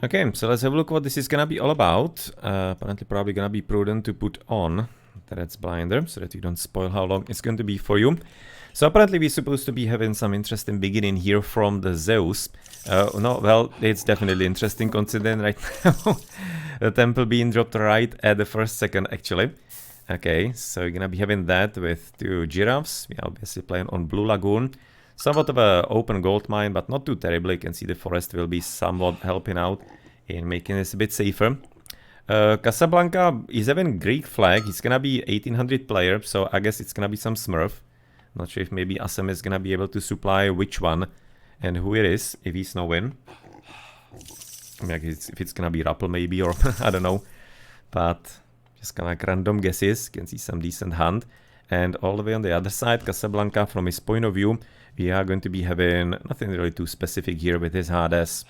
Okay, so let's have a look what this is gonna be all about. Apparently probably gonna be prudent to put on the Red's Blinder so that you don't spoil how long it's going to be for you. So apparently we're supposed to be having some interesting beginning here from the Zeus. No, well, it's definitely interesting considering right now the temple being dropped right at the first second actually. Okay, so you're gonna be having that with 2 giraffes. We are obviously playing on Blue Lagoon. Somewhat of an open gold mine, but not too terribly. You can see the forest will be somewhat helping out in making this a bit safer. Casablanca is having Greek flag. He's gonna be 1800 player, so I guess it's gonna be some Smurf. Not sure if maybe Assem is gonna be able to supply which one and who it is, if he's knowing. I mean, if it's gonna be Rappel maybe, or I don't know. But just kind of like random guesses. You can see some decent hand. And all the way on the other side, Casablanca, from his point of view, we are going to be having nothing really too specific here with his Hades.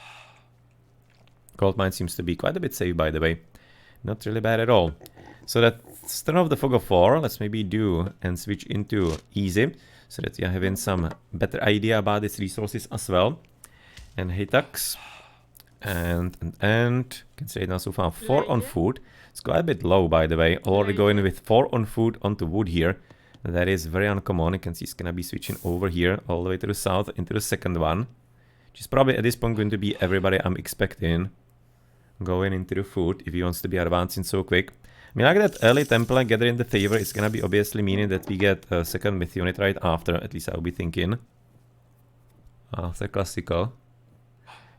Gold mine seems to be quite a bit safe, by the way. Not really bad at all. So let's turn off the fog of war. Let's maybe do and switch into easy, so that we are having some better idea about its resources as well. And Hitax. And you can say now so far 4 on food. It's quite a bit low, by the way. Already going with 4 on food onto wood here. That is very uncommon. You can see it's gonna be switching over here all the way to the south into the second one, which is probably at this point going to be everybody I'm expecting going into the food if he wants to be advancing so quick. I mean, like that early temple gathering the favor is gonna be obviously meaning that we get a second myth unit right after. At least I'll be thinking. After classical.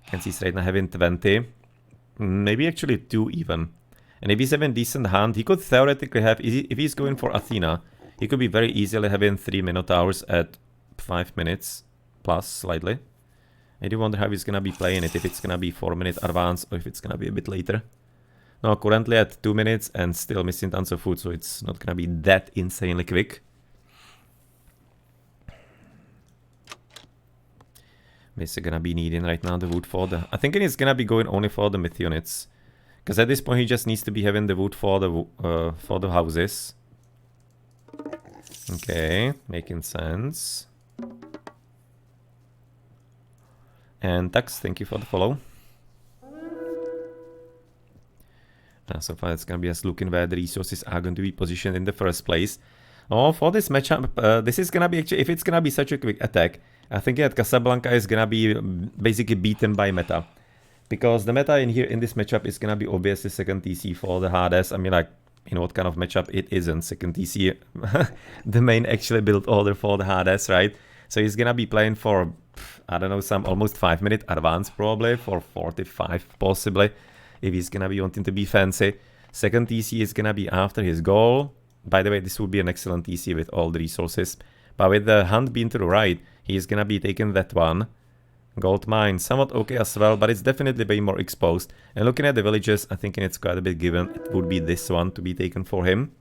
You can see it's right now having 20. Maybe actually 2 even. And if he's having decent hand, he could theoretically have, if he's going for Athena, he could be very easily having 3 Minotaurs at 5 minutes plus slightly. I do wonder how he's gonna be playing it, if it's gonna be 4-minute advance or if it's gonna be a bit later. No, currently at 2 minutes and still missing tons of food, so it's not gonna be that insanely quick. Basically gonna be needing right now the wood for the... I think it's gonna be going only for the myth units. Because at this point he just needs to be having the wood for the houses. Okay, making sense. And Tax, thank you for the follow. So far it's gonna be us looking where the resources are going to be positioned in the first place. Oh, for this matchup, this is gonna be actually, if it's gonna be such a quick attack, I think that Casablanca is gonna be basically beaten by meta. Because the meta in here in this matchup is gonna be obviously second TC for the Hades. I mean, like, you know what kind of matchup it isn't. Second TC, the main actually build order for the Hades, right? So he's gonna be playing for, I don't know, some almost 5-minute advance probably, for 45 possibly, if he's gonna be wanting to be fancy. Second TC is gonna be after his goal. By the way, this would be an excellent TC with all the resources. But with the hand being to the right, he's gonna be taking that one. Gold mine, somewhat okay as well, but it's definitely way more exposed. And looking at the villages, I think it's quite a bit given. It would be this one to be taken for him.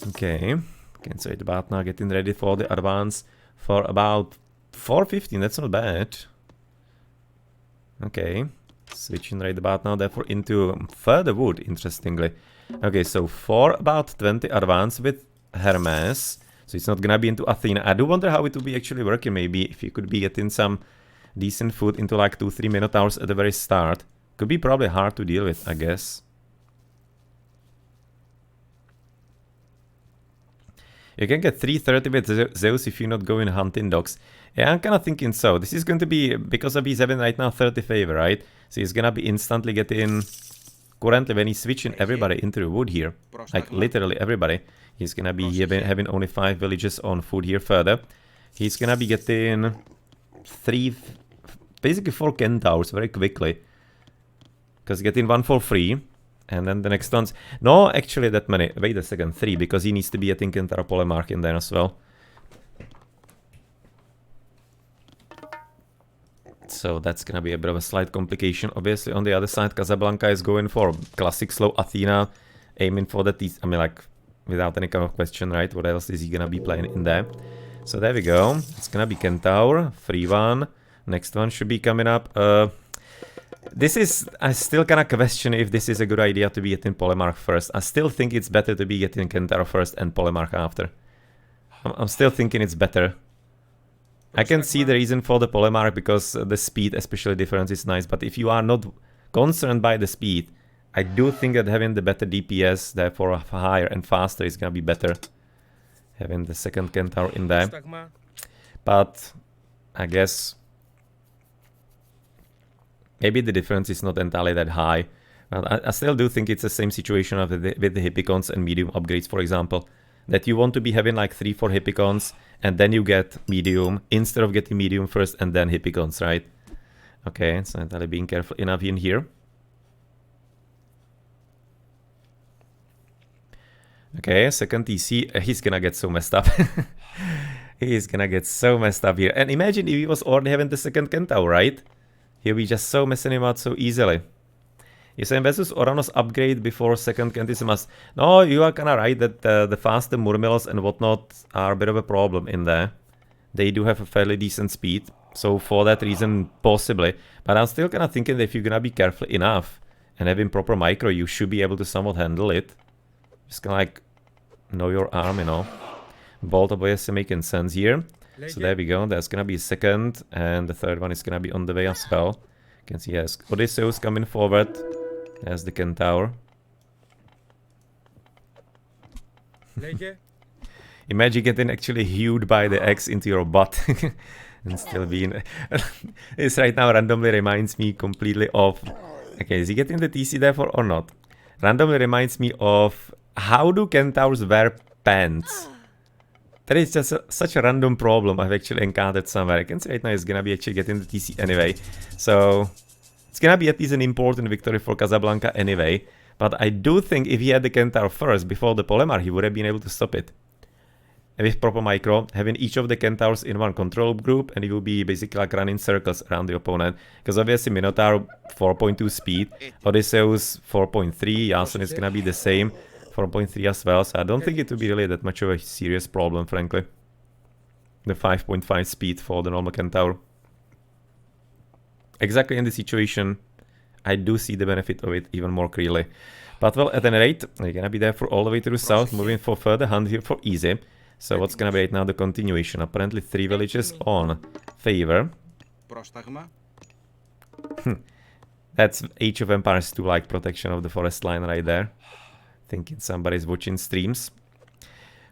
Okay, can say it about now getting ready for the advance for about 4:15. That's not bad. Okay, switching right about now therefore into further wood, interestingly. Okay, so for about 20 advance with Hermes. So it's not gonna be into Athena. I do wonder how it would be actually working, maybe if you could be getting some decent food into like 2-3 Minotaurs at the very start. Could be probably hard to deal with, I guess. You can get 330 with Zeus if you're not going hunting dogs. Yeah, I'm kind of thinking so. This is going to be, because of he's having right now 30 favor, right? So he's gonna be instantly getting, currently when he's switching everybody into the wood here, like literally everybody, he's gonna be having only 5 villages on food here further. He's gonna be getting basically 4 Centaurs very quickly. Because getting 1 for free. And then the next ones, no, actually that many, wait a second, 3, because he needs to be, I think, Centaur Polemarch in there as well. So that's gonna be a bit of a slight complication. Obviously on the other side, Casablanca is going for classic slow Athena, aiming for the I mean, like, without any kind of question, right? What else is he gonna be playing in there? So there we go. It's gonna be Centaur, free one. Next one should be coming up. This is, I still kind of question if this is a good idea to be getting Polemarch first. I still think it's better to be getting Centaur first and Polemarch after. I'm still thinking it's better. I can see the reason for the polemark because the speed, especially difference, is nice. But if you are not concerned by the speed, I do think that having the better DPS, therefore higher and faster, is gonna be better. Having the second Centaur in there. But I guess maybe the difference is not entirely that high. But I still do think it's the same situation with the Hippicons and medium upgrades, for example. That you want to be having like 3-4 Hippicons and then you get medium instead of getting medium first and then Hippicons, right? Okay, so entirely being careful enough in here. Okay, second TC, he's gonna get so messed up. He's gonna get so messed up here. And imagine if he was already having the second Centaur, right? He'll be just so messing him out so easily. You're saying versus Oranos upgrade before second Centissimus. No, you are kinda right that the faster Murmillos and whatnot are a bit of a problem in there. They do have a fairly decent speed. So for that reason, possibly. But I'm still kinda thinking that if you're gonna be careful enough and having proper micro, you should be able to somewhat handle it. Just kinda like know your arm, you know. Bolt obviously making sense here. So there we go, there's gonna be a second, and the third one is gonna be on the way as well. You can see yes, Odysseus coming forward. There's the Centaur. Imagine getting actually hewed by the axe into your butt. And still being... This right now randomly reminds me completely of... Okay, is he getting the TC therefore or not? Randomly reminds me of... How do Centaurs wear pants? That is just such a random problem I've actually encountered somewhere. I can say right now he's gonna be actually getting the TC anyway. So... It's gonna be at least an important victory for Casablanca anyway. But I do think if he had the Centaur first, before the Polemar, he would have been able to stop it. And with proper micro, having each of the Centaurs in one control group, and he will be basically like running circles around the opponent. Because obviously Minotaur 4.2 speed, Odysseus 4.3, Jason is gonna be the same, 4.3 as well. So I don't think it will be really that much of a serious problem, frankly. The 5.5 speed for the normal Centaur. Exactly in the situation, I do see the benefit of it even more clearly. But well, at any rate, we're gonna be there for all the way to the south, moving for further hunt here for easy. So what's gonna be right now the continuation? Apparently 3 villages on favor. That's Age of Empires 2 like protection of the forest line right there. Thinking somebody's watching streams.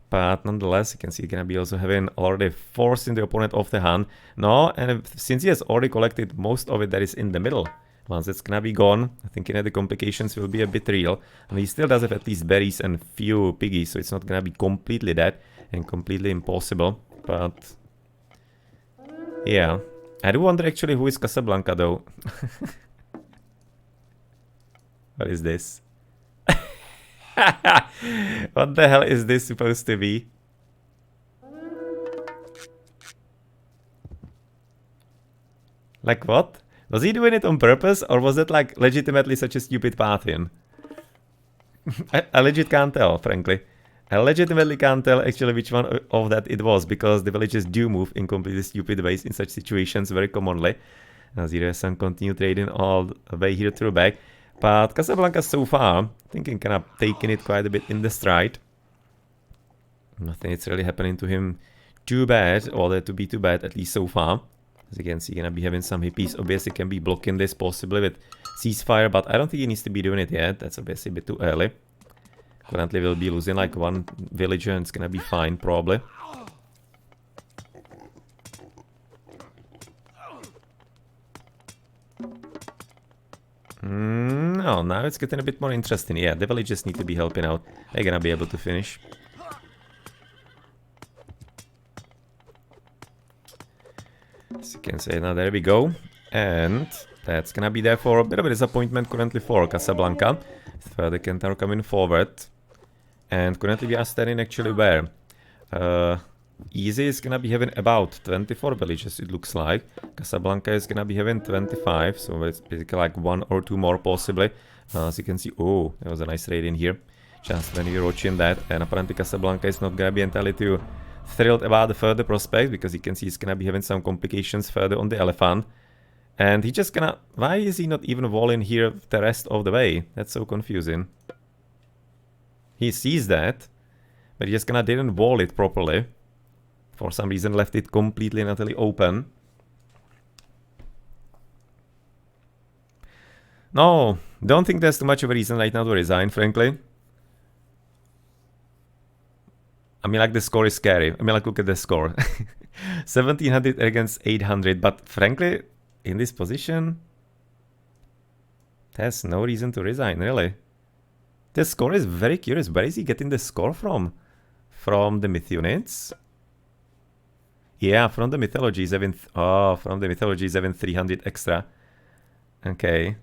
But nonetheless, you can see he's gonna be also having already forcing the opponent off the hand. No, and since he has already collected most of it that is in the middle, once it's gonna be gone, I think the complications will be a bit real. And he still does have at least berries and few piggies, so it's not gonna be completely dead and completely impossible. But yeah, I do wonder actually who is Casablanca though. What is this? What the hell is this supposed to be? Like what? Was he doing it on purpose or was it like legitimately such a stupid path in? I legit can't tell, frankly. I legitimately can't tell actually which one of that it was because the villages do move in completely stupid ways in such situations very commonly. As Assem continue trading all the way here through back. But Casablanca so far, I think he kind of taking it quite a bit in the stride. Nothing is really happening to him too bad, or that to be too bad, at least so far. As you can see, gonna be having some hippies. Obviously can be blocking this possibly with ceasefire, but I don't think he needs to be doing it yet. That's obviously a bit too early. Currently we'll be losing like one villager and it's gonna be fine probably. No, now it's getting a bit more interesting. Yeah, the villagers need to be helping out. They're gonna be able to finish. As you can see, now there we go. And that's gonna be there for a bit of a disappointment currently for Casablanca. Further Centaur coming forward. And currently we are standing actually where? Easy is gonna be having about 24 villages, it looks like. Casablanca is gonna be having 25, so it's basically like 1 or 2 more possibly. As you can see, oh, there was a nice raid in here. Just when you're watching that, and apparently Casablanca is not gonna be entirely too thrilled about the further prospect, because you can see he's gonna be having some complications further on the elephant. And he just gonna... Why is he not even walling here the rest of the way? That's so confusing. He sees that, but he just kinda didn't wall it properly. for some reason left it completely and utterly open. No, don't think there's too much of a reason right now to resign, frankly. I mean, like, the score is scary. I mean, like, look at the score. 1700 against 800, but frankly, in this position, there's no reason to resign, really. The score is very curious. Where is he getting the score from? From the myth units? Yeah, from the mythology is even... Oh, from the mythology is even 300 extra. Okay.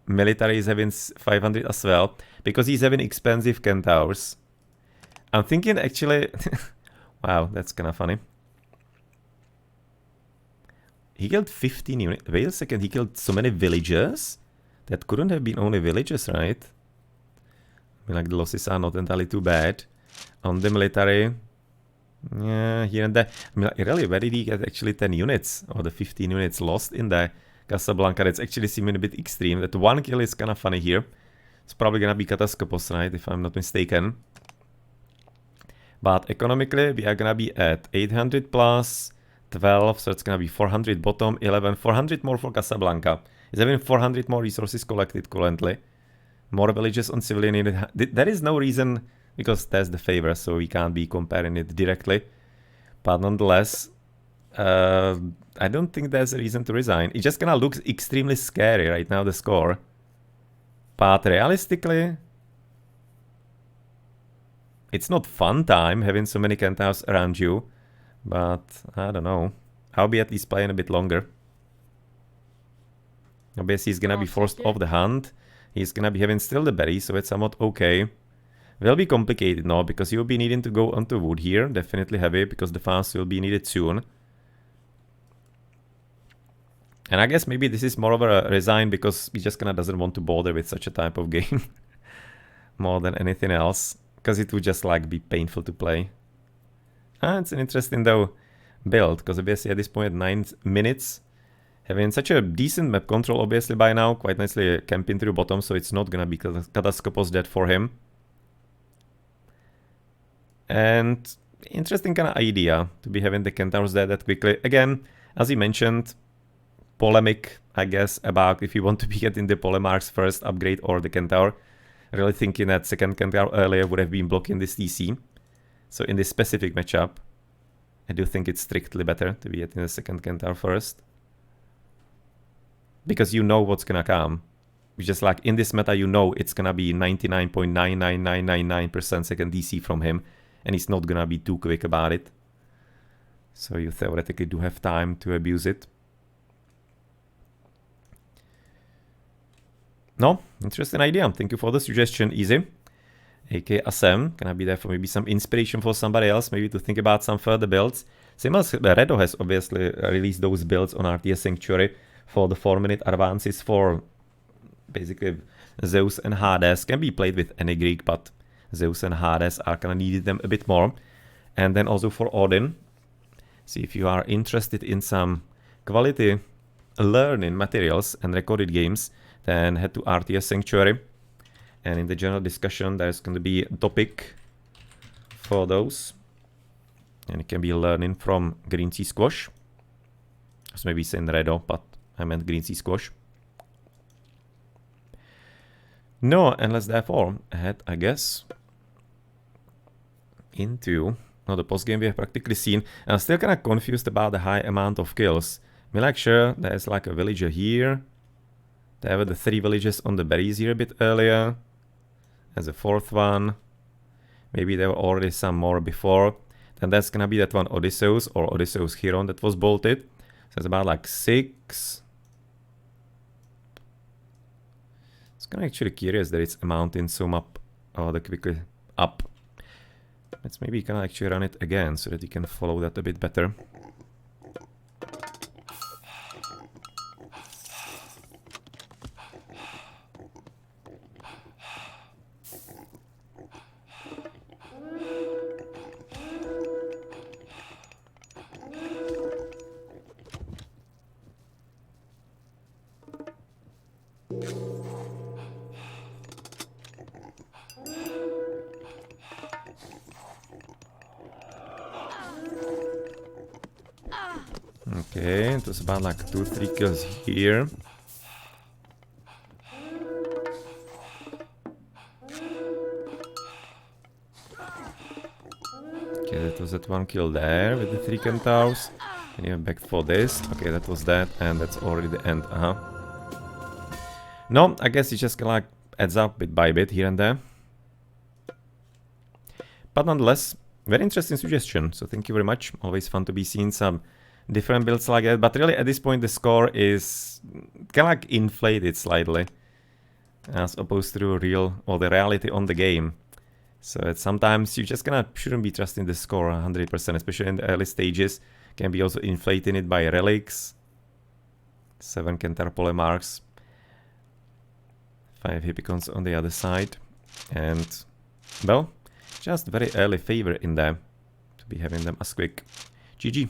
Military is having 500 as well. Because he's having expensive Centaurs. I'm thinking actually... Wow, that's kind of funny. He killed 15 units. Wait a second, he killed so many villagers? That couldn't have been only villagers, right? I mean, like, the losses are not entirely too bad. On the military... Yeah, here and there. I mean, like, really, where did he get actually 10 units? Or the 15 units lost in the Casablanca? That's actually seeming a bit extreme. That one kill is kind of funny here. It's probably gonna be Kataskopos, right? If I'm not mistaken. But economically, we are gonna be at 800 plus 12, so it's gonna be 400 bottom, 11, 400 more for Casablanca. Is having 400 more resources collected currently. More villages on civilian unit. There is no reason, because that's the favor, so we can't be comparing it directly. But nonetheless, I don't think there's a reason to resign. It just kind of looks extremely scary right now, the score. But realistically, it's not fun time having so many Centaurs around you. But I don't know. I'll be at least playing a bit longer. Obviously, he's gonna be forced off the hunt. He's gonna be having still the berry, so it's somewhat okay. Will be complicated now, because you'll be needing to go onto wood here. Definitely heavy, because the fast will be needed soon. And I guess maybe this is more of a resign, because he just kinda doesn't want to bother with such a type of game. More than anything else. Because it would just, like, be painful to play. It's an interesting, though, build, because obviously at this point, 9 minutes, having such a decent map control, obviously, by now, quite nicely camping through bottom, so it's not gonna be Kataskopos dead for him. And interesting kind of idea to be having the Centaurs there that quickly. Again, as you mentioned, polemic, I guess, about if you want to be getting the Polemarch's first upgrade or the Centaur. Really thinking that second Centaur earlier would have been blocking this TC. So in this specific matchup, I do think it's strictly better to be getting the second Centaur first. Because you know what's gonna come. Just like in this meta, you know it's gonna be 99.99999% second DC from him. And he's not gonna be too quick about it. So you theoretically do have time to abuse it. No, interesting idea. Thank you for the suggestion, Easy. aka Assem, gonna be there for maybe some inspiration for somebody else, maybe to think about some further builds. Same as Redo has obviously released those builds on RTS-Sanctuary for the 4-minute advances for basically Zeus and Hades. Can be played with any Greek, but Zeus and Hades are gonna need them a bit more. And then also for Odin. See, if you are interested in some quality learning materials and recorded games, then head to RTS-Sanctuary. And in the general discussion, there's going to be a topic for those. And it can be learning from Green Sea Squash. So maybe saying Redo, but I meant Green Sea Squash. No, and let's therefore head, I guess, into the post game we have practically seen. And I'm still kind of confused about the high amount of kills. I mean, like, sure, there's like a villager here. There were the 3 villages on the berries here a bit earlier. There's a 4th one. Maybe there were already some more before. Then that's gonna be that one Odysseus or Odysseus Chiron that was bolted. So it's about like 6. It's kind of actually curious that it's amounting so much the quickly up. Let's maybe kind of actually run it again so that you can follow that a bit better. Okay, it was about like 2-3 kills here. Okay, that was that 1 kill there with the 3 Centaurs. And you're back for this. Okay, that was that, and that's already the end. No, I guess it just like adds up bit by bit here and there. But nonetheless, very interesting suggestion, so thank you very much. Always fun to be seeing some different builds like that, but really at this point the score is kind of like inflated slightly as opposed to real or the reality on the game. So it's sometimes you just shouldn't be trusting the score 100%, especially in the early stages. Can be also inflating it by relics. 7 Centaur polemarks, 5 Hippicons on the other side, and well, just very early favor in there to be having them as quick. GG.